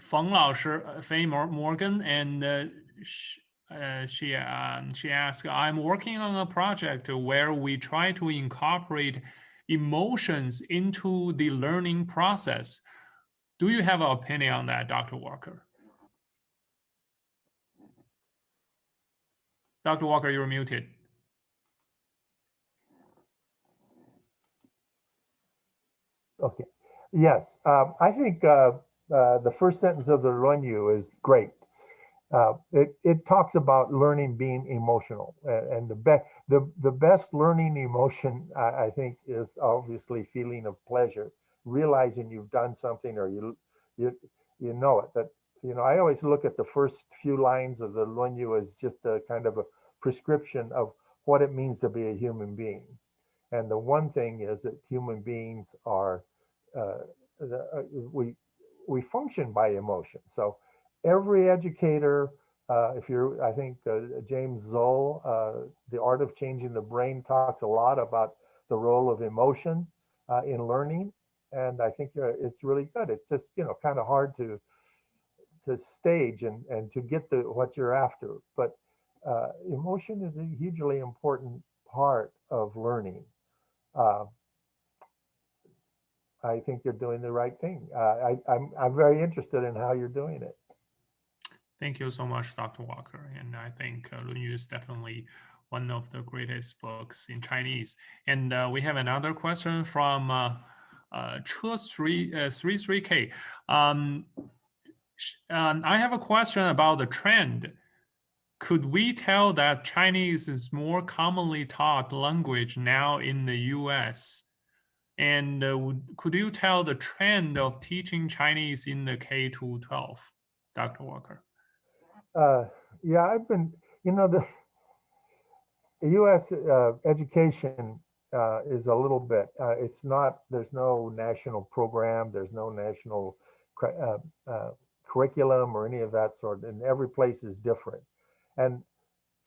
Feng Lao Fei Morgan, and she asked, I'm working on a project where we try to incorporate emotions into the learning process. Do you have an opinion on that, Dr. Walker? Dr. Walker, you're muted. Okay. Yes, I think the first sentence of the Luanyu is great. It talks about learning being emotional, and the best learning emotion, I think, is obviously feeling of pleasure, realizing you've done something, or you know it. That I always look at the first few lines of the Luanyu as just a kind of a prescription of what it means to be a human being. And the one thing is that human beings are we function by emotion. So every educator, I think James Zoll, The Art of Changing the Brain, talks a lot about the role of emotion in learning, and I think it's really good. It's just kind of hard to stage and to get to what you're after, but emotion is a hugely important part of learning. I think you're doing the right thing. I'm very interested in how you're doing it. Thank you so much, Dr. Walker. And I think Luanyu is definitely one of the greatest books in Chinese. And we have another question from Che33K. I have a question about the trend. Could we tell that Chinese is more commonly taught language now in the US? And could you tell the trend of teaching Chinese in the K-12, Dr. Walker? Yeah, I've been, the U.S. Education is a little bit, it's not, there's no national program, there's no national curriculum or any of that sort, and every place is different. And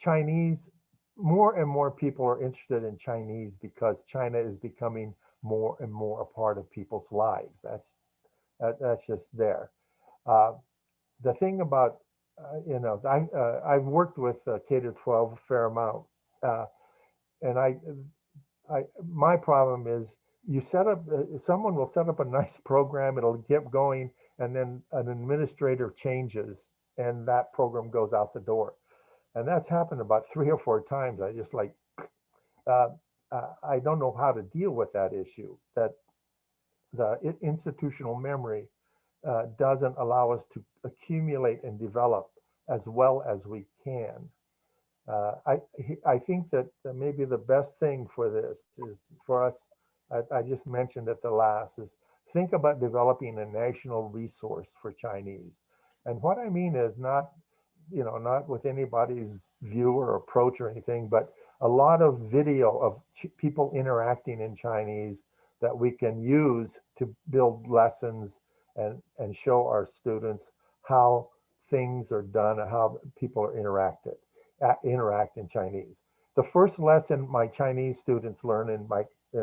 Chinese, more and more people are interested in Chinese because China is becoming more and more a part of people's lives. That's just there. The thing about I've worked with K-12 a fair amount, and my problem is you set up someone will set up a nice program, it'll get going, and then an administrator changes, and that program goes out the door. And that's happened about 3 or 4 times. I just I don't know how to deal with that issue, that the institutional memory doesn't allow us to accumulate and develop as well as we can. I think that maybe the best thing for this is for us, I just mentioned at the last, is think about developing a national resource for Chinese. And what I mean is not with anybody's view or approach or anything, but a lot of video of people interacting in Chinese that we can use to build lessons and show our students how things are done and how people interact in Chinese. The first lesson my Chinese students learn in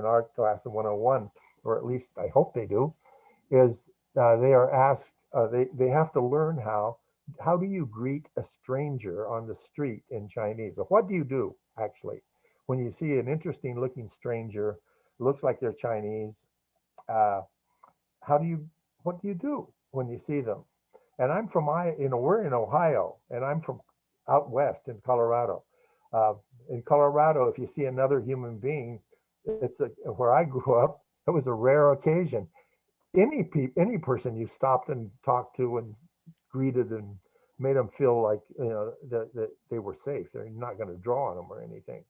our class of 101, or at least I hope they do, is they are asked, they have to learn how do you greet a stranger on the street in Chinese? Or what do you do, actually, when you see an interesting looking stranger, looks like they're Chinese? What do you do when you see them? And I'm from, we're in Ohio, and I'm from out west in Colorado. In Colorado, if you see another human being, where I grew up, it was a rare occasion. Any person you stopped and talked to and greeted and made them feel like that they were safe. They're not going to draw on them or anything.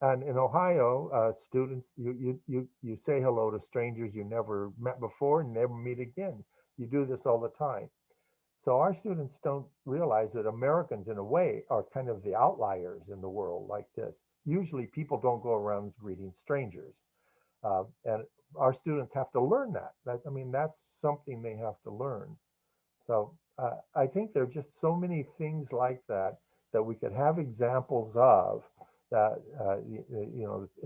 And in Ohio, students, you say hello to strangers you never met before and never meet again. You do this all the time. So our students don't realize that Americans, in a way, are kind of the outliers in the world like this. Usually people don't go around greeting strangers. And our students have to learn that. That's something they have to learn. So I think there are just so many things like that we could have examples of, that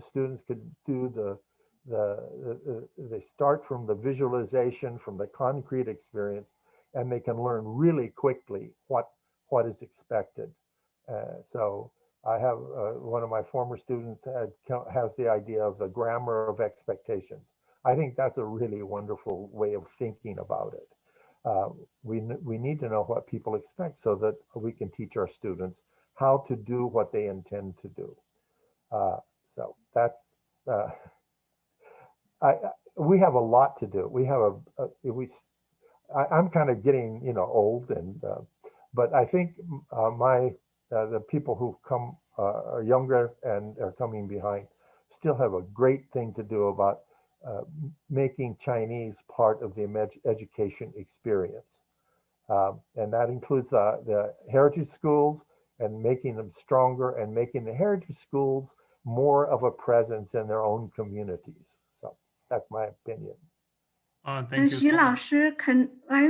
students could do they start from the visualization, from the concrete experience, and they can learn really quickly what is expected. So I have one of my former students has the idea of the grammar of expectations. I think that's a really wonderful way of thinking about it. We need to know what people expect so that we can teach our students how to do what they intend to do. So that's we have a lot to do. We have I'm kind of getting old, and but I think the people who come are younger and are coming behind still have a great thing to do about making Chinese part of the education experience. And that includes the heritage schools and making them stronger and making the heritage schools more of a presence in their own communities. So that's my opinion. Thank you. Xu Laoshi, can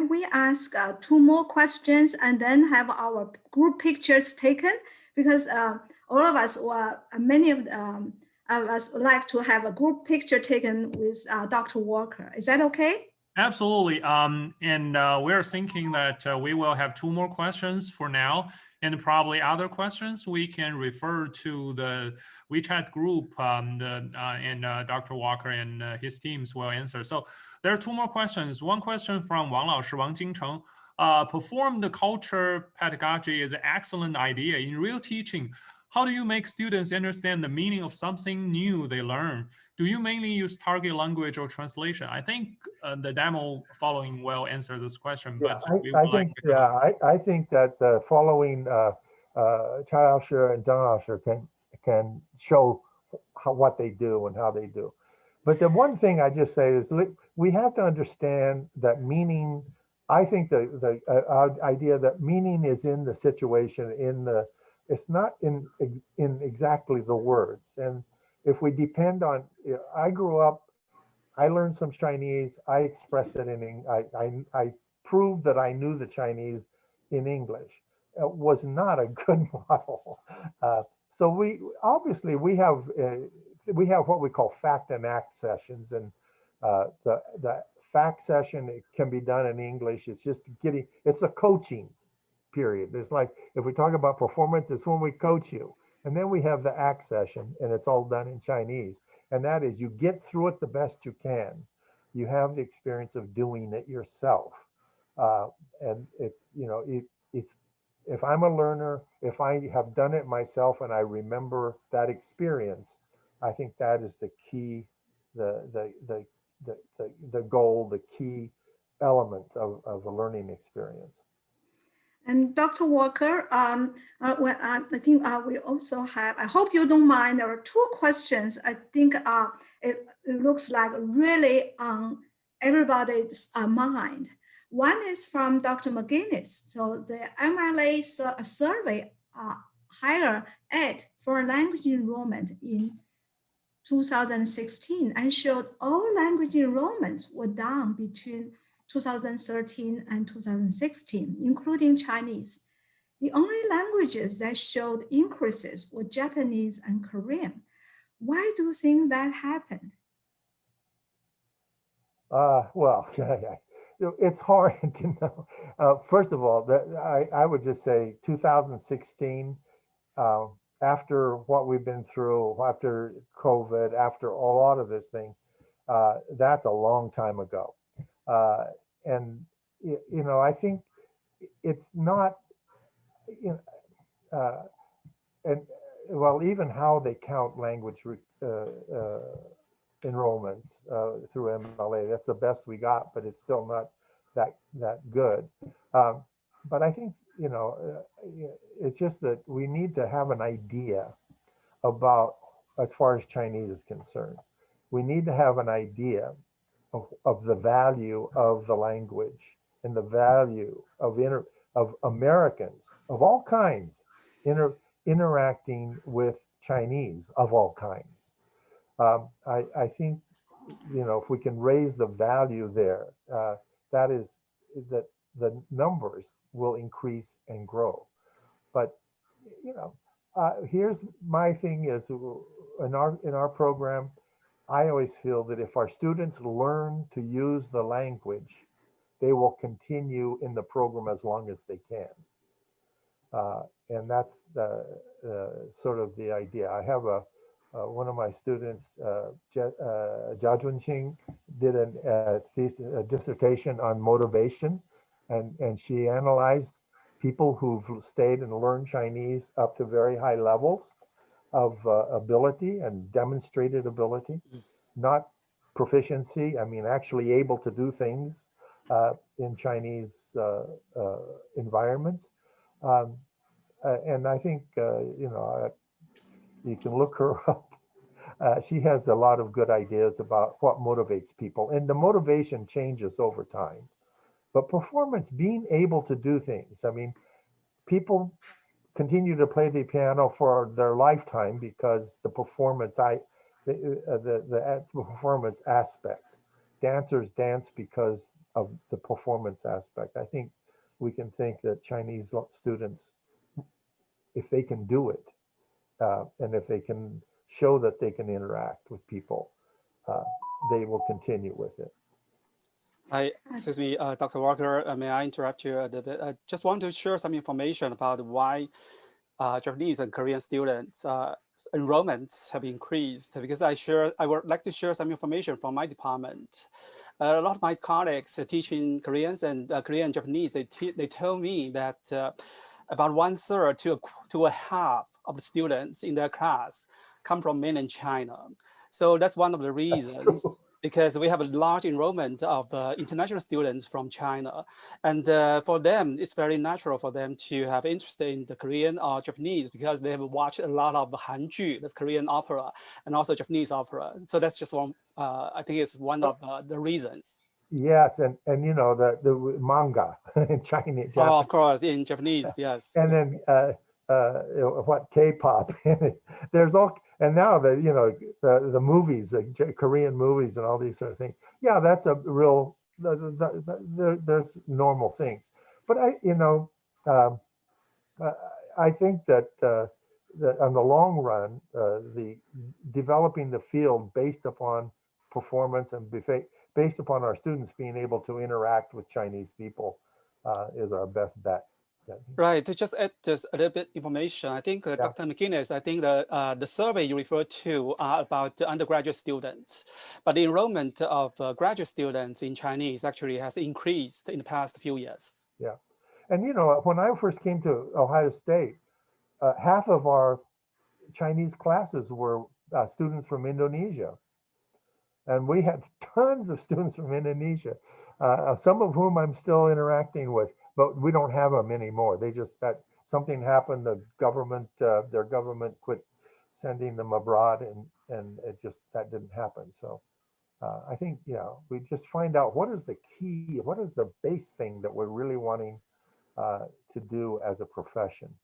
we ask 2 more questions and then have our group pictures taken? Because all of us, or many of us, would like to have a group picture taken with Dr. Walker. Is that okay? Absolutely. And we're thinking that we will have 2 more questions for now, and probably other questions we can refer to the WeChat group, and Dr. Walker and his teams will answer. So there are 2 more questions. One question from Wang Laoshi, Wang Jingcheng. Performed culture pedagogy is an excellent idea. In real teaching, how do you make students understand the meaning of something new they learn? Do you mainly use target language or translation? I think the demo following will answer this question, but I think that the following Chai Laoshi and Deng Laoshi can show what they do and how they do. But the one thing I just say is we have to understand that meaning. I think the idea that meaning is in the situation, it's not in exactly the words. And if we depend on, I grew up, I learned some Chinese, I expressed it I proved that I knew the Chinese in English. It was not a good model. So we have what we call fact and act sessions, and the fact session, it can be done in English. It's just it's a coaching period. It's like, if we talk about performance, it's when we coach you. And then we have the act session, and it's all done in Chinese. And that is, you get through it the best you can. You have the experience of doing it yourself. And it's, if I'm a learner, if I have done it myself and I remember that experience, I think that is the key, the goal, the key element of a learning experience. And Dr. Walker, I think we also have, I hope you don't mind, there are 2 questions. I think it looks like really on everybody's mind. One is from Dr. McGinnis. So the MLA survey higher ed for language enrollment in 2016 and showed all language enrollments were down between 2013 and 2016, including Chinese. The only languages that showed increases were Japanese and Korean. Why do you think that happened? Well, it's hard to know. First of all, I would just say 2016, after what we've been through, after COVID, after a lot of this thing, that's a long time ago. And, I think it's not, and well, even how they count language enrollments through MLA, that's the best we got, but it's still not that good. But I think, it's just that we need to have an idea about, as far as Chinese is concerned, we need to have an idea of the value of the language and the value of Americans of all kinds interacting with Chinese of all kinds. I think, if we can raise the value there, that is that the numbers will increase and grow. But here's my thing is, in our program, I always feel that if our students learn to use the language, they will continue in the program as long as they can. And that's the sort of the idea. I have one of my students, Jia Junqing, did a dissertation on motivation, and she analyzed people who've stayed and learned Chinese up to very high levels of ability and demonstrated ability, not proficiency. I mean, actually able to do things in Chinese environments. And I think, you can look her up. She has a lot of good ideas about what motivates people. And the motivation changes over time. But performance, being able to do things. I mean, people continue to play the piano for their lifetime because the performance, the performance aspect. Dancers dance because of the performance aspect. I think we can think that Chinese students, if they can do it, and if they can show that they can interact with people, they will continue with it. Excuse me, Dr. Walker, may I interrupt you a little bit? I just want to share some information about why Japanese and Korean students enrollments have increased, because I would like to share some information from my department. A lot of my colleagues teaching Koreans and Korean and Japanese, they tell me that about 1/3 to a half of the students in their class come from mainland China. So that's one of the reasons, because we have a large enrollment of international students from China. And for them, it's very natural for them to have interest in the Korean or Japanese because they have watched a lot of Hanju, that's Korean opera, and also Japanese opera. So that's just one, I think it's one of the reasons. Yes, and the manga in Chinese. Oh, of course, in Japanese, yes. And then what K-pop? There's all, and now the movies, the Korean movies, and all these sort of things. Yeah, that's a real. There's normal things, but I think that on the long run, the developing the field based upon performance and based upon our students being able to interact with Chinese people is our best bet. Right, to just add just a little bit information, I think Dr. McGinnis, I think the survey you referred to are about the undergraduate students, but the enrollment of graduate students in Chinese actually has increased in the past few years. Yeah, and when I first came to Ohio State, half of our Chinese classes were students from Indonesia. And we had tons of students from Indonesia, some of whom I'm still interacting with, but we don't have them anymore. They just, that something happened, the government, their government quit sending them abroad, and it just, that didn't happen. So I think, we just find out what is the key, what is the base thing that we're really wanting to do as a profession.